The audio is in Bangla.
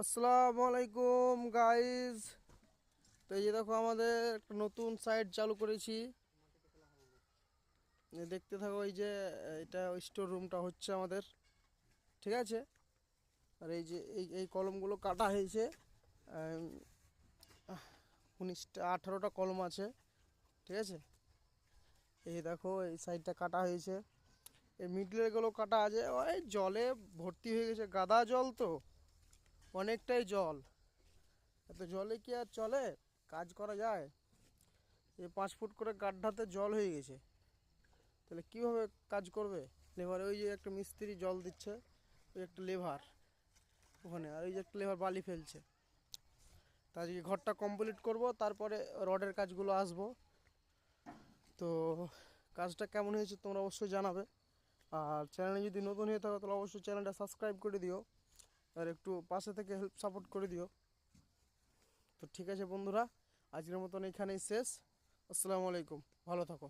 আসসালামু আলাইকুম গাইজ। তো এই যে দেখো আমাদের একটা নতুন সাইট চালু করেছি। দেখতে থাকো, এই যে এটা স্টোর রুমটা হচ্ছে আমাদের, ঠিক আছে। আর এই যে এই কলমগুলো কাটা হয়েছে, 18টা কলম আছে, ঠিক আছে। এই দেখো এই সাইডটা কাটা হয়েছে, এই মিডলেরগুলো কাটা আছে। ওই জলে ভর্তি হয়ে গেছে, গাদা জল তো, অনেকটাই জল। এত জলে কি আর চলে, কাজ করা যায়? এই 5 ফুট করে গাড্ডাতে জল হয়ে গেছে, তাহলে কীভাবে কাজ করবে লেবার? ওই যে একটা মিস্ত্রি জল দিচ্ছে, ওই একটা লেবার ওখানে, আর ওই যে একটা লেবার বালি ফেলছে। তা আজকে ঘরটা কমপ্লিট করব, তারপরে রডের কাজগুলো আসবো। তো কাজটা কেমন হয়েছে তোমরা অবশ্যই জানাবে। আর চ্যানেলে যদি নতুন হয়ে থাকো তাহলে অবশ্যই চ্যানেলটা সাবস্ক্রাইব করে দিও, আর একটু পাশে থেকে হেল্প সাপোর্ট করে দিও। তো ঠিক আছে বন্ধুরা, আজকের মতন এখানেই শেষ। আসসালামু আলাইকুম, ভালো থাকো।